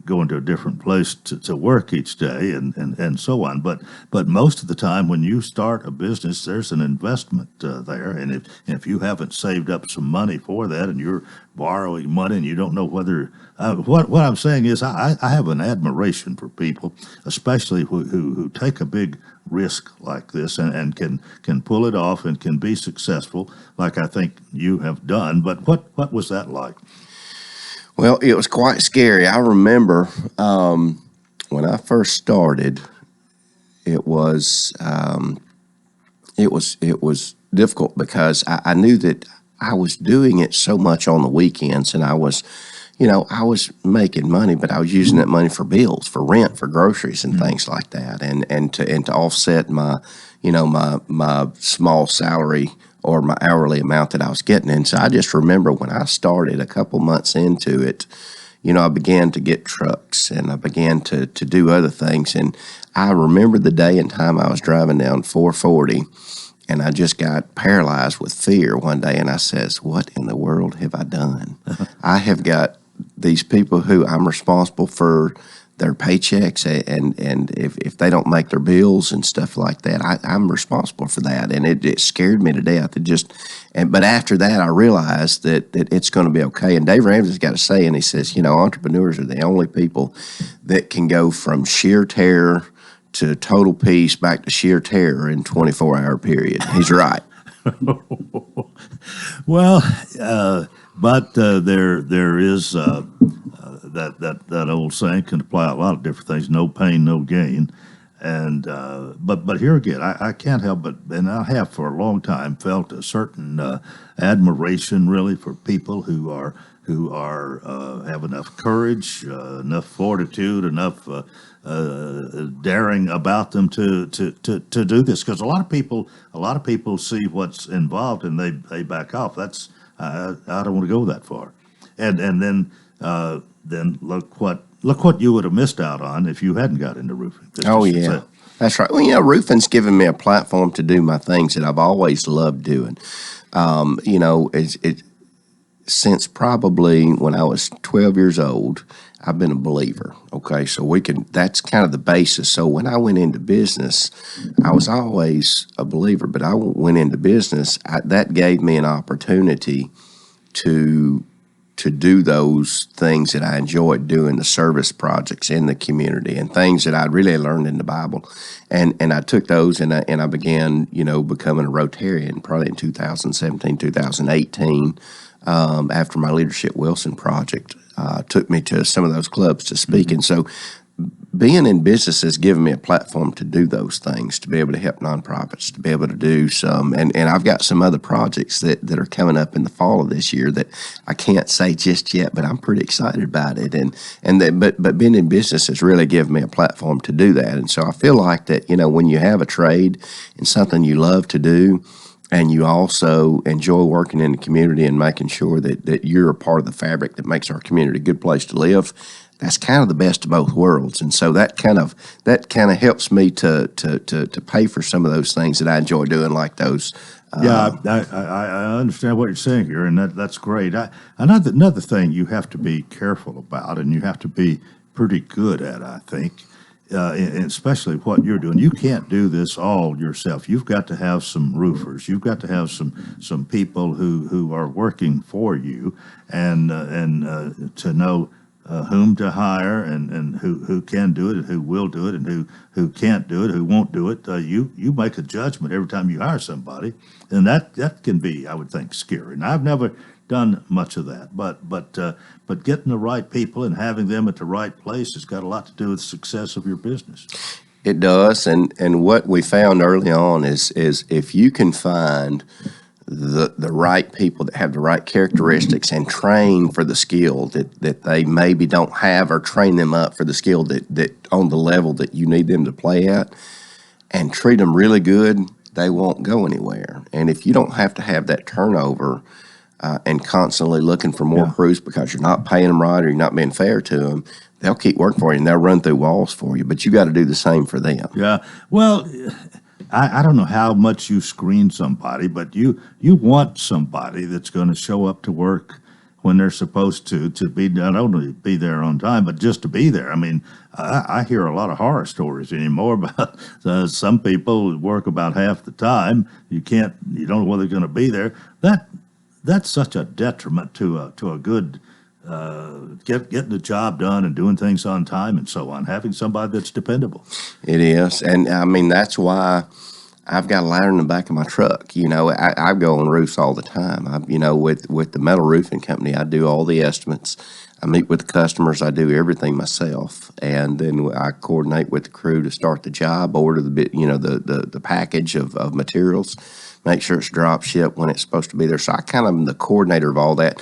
Speaker 2: going to a different place to work each day and so on. But most of the time when you start a business, there's an investment there. And if you haven't saved up some money for that and you're borrowing money and you don't know whether, what I'm saying is I have an admiration for people, especially who take a big risk like this and can pull it off and can be successful like I think you have done. But what was that like?
Speaker 16: Well, it was quite scary. I remember when I first started, it was difficult because I knew that I was doing it so much on the weekends, and I was making money, but I was using that money for bills, for rent, for groceries, and things like that, and to offset my small salary or my hourly amount that I was getting. And so I just remember when I started a couple months into it, I began to get trucks and I began to do other things. And I remember the day and time I was driving down 440 and I just got paralyzed with fear one day. And I says, what in the world have I done? I have got these people who I'm responsible for their paychecks, and if they don't make their bills and stuff like that, I'm responsible for that, and it scared me to death. But after that, I realized that it's going to be okay. And Dave Ramsey's got a saying. He says, entrepreneurs are the only people that can go from sheer terror to total peace back to sheer terror in 24-hour period. He's right.
Speaker 2: Well, but there is that old saying can apply a lot of different things. No pain, no gain. And but here again, I can't help but, and I have for a long time, felt a certain admiration really for people who have enough courage, enough fortitude, enough daring about them to do this. Because a lot of people see what's involved and they back off. That's I don't want to go that far. And then look what you would have missed out on if you hadn't got into roofing business.
Speaker 16: Oh yeah, that's right. Well, roofing's given me a platform to do my things that I've always loved doing. Since probably when I was 12 years old, I've been a believer. Okay, so that's kind of the basis. So when I went into business, I was always a believer, but I went into business, that gave me an opportunity to do those things that I enjoyed doing, the service projects in the community and things that I really learned in the Bible. And I took those and I began, becoming a Rotarian probably in 2017, 2018, after my Leadership Wilson project took me to some of those clubs to speak. Mm-hmm. And so being in business has given me a platform to do those things, to be able to help nonprofits, to be able to do some, and I've got some other projects that are coming up in the fall of this year that I can't say just yet, but I'm pretty excited about it. But being in business has really given me a platform to do that. And so I feel like that, when you have a trade and something you love to do, and you also enjoy working in the community and making sure that you're a part of the fabric that makes our community a good place to live, that's kind of the best of both worlds. And so that kind of helps me to pay for some of those things that I enjoy doing, like those.
Speaker 2: I understand what you're saying here, and that's great. Another thing you have to be careful about, and you have to be pretty good at, I think, and especially what you're doing. You can't do this all yourself. You've got to have some roofers. You've got to have some people who are working for you, and to know whom to hire and who can do it and who will do it and who can't do it, who won't do it. You make a judgment every time you hire somebody, and that can be, I would think, scary. And I've never done much of that, but getting the right people and having them at the right place has got a lot to do with the success of your business.
Speaker 16: It does, and what we found early on is if you can find the right people that have the right characteristics and train for the skill that they maybe don't have, or train them up for the skill that on the level that you need them to play at, and treat them really good, they won't go anywhere. And if you don't have to have that turnover and constantly looking for more crews because you're not paying them right or you're not being fair to them, they'll keep working for you and they'll run through walls for you. But you got to do the same for them.
Speaker 2: Yeah. Well, I don't know how much you screen somebody, but you want somebody that's going to show up to work when they're supposed to be not only be there on time, but just to be there. I mean, I hear a lot of horror stories anymore about some people work about half the time. You don't know whether they're going to be there. That's such a detriment to a good getting the job done and doing things on time and so on. Having somebody that's dependable.
Speaker 16: It is, and I mean that's why I've got a ladder in the back of my truck. You know, I go on roofs all the time. With the metal roofing company, I do all the estimates. I meet with the customers. I do everything myself, and then I coordinate with the crew to start the job, order the package of materials, make sure it's drop shipped when it's supposed to be there. So I kind of am the coordinator of all that.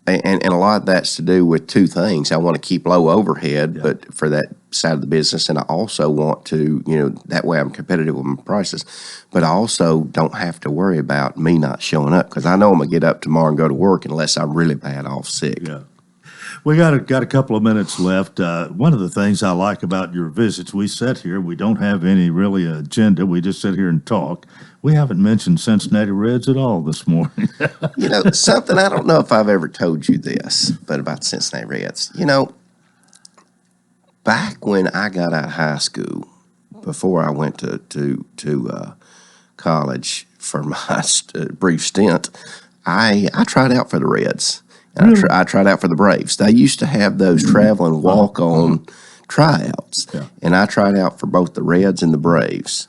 Speaker 16: And a lot of that's to do with two things. I want to keep low overhead, but for that side of the business, and I also want to, that way I'm competitive with my prices. But I also don't have to worry about me not showing up because I know I'm gonna get up tomorrow and go to work unless I'm really bad off sick.
Speaker 2: Yeah. We got a couple of minutes left. One of the things I like about your visits, we sit here, we don't have any really agenda. We just sit here and talk. We haven't mentioned Cincinnati Reds at all this morning.
Speaker 16: Something, I don't know if I've ever told you this, but about the Cincinnati Reds. Back when I got out of high school, before I went to college for my brief stint, I tried out for the Reds. And I tried out for the Braves. They used to have those traveling walk-on tryouts. Yeah. And I tried out for both the Reds and the Braves.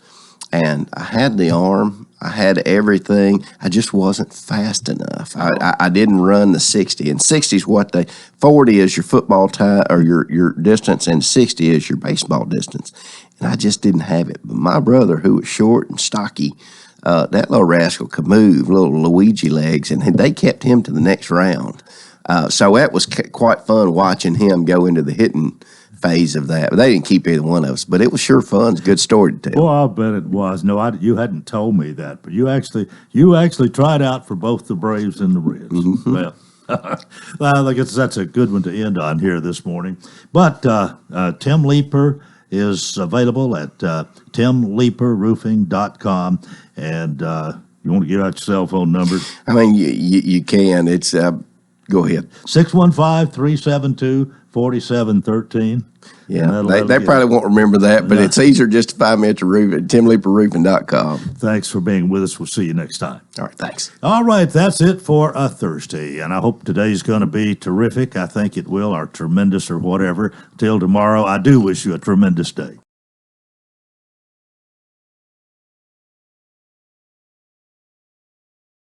Speaker 16: And I had the arm. I had everything. I just wasn't fast enough. I didn't run the 60. And 60 is 40 is your football time or your distance, and 60 is your baseball distance. And I just didn't have it. But my brother, who was short and stocky, that little rascal could move, little Luigi legs, and they kept him to the next round. So that was quite fun watching him go into the hitting phase of that. But they didn't keep either one of us. But it was sure fun. It's a good story to tell.
Speaker 2: Well, I'll bet it was. No, you hadn't told me that, but you actually tried out for both the Braves and the Reds. Mm-hmm. Well, I guess that's a good one to end on here this morning. But Tim Leeper is available at timleeperroofing.com. And you want to give out your cell phone number?
Speaker 16: I mean, you can. It's go ahead.
Speaker 2: 615-372-4713.
Speaker 16: Yeah, they probably won't remember that, but it's easier just to find me at timleeperroofing.com.
Speaker 2: Thanks for being with us. We'll see you next time.
Speaker 16: All right, thanks.
Speaker 2: All right, that's it for a Thursday, and I hope today's going to be terrific. I think it will, or tremendous, or whatever. Till tomorrow, I do wish you a tremendous day.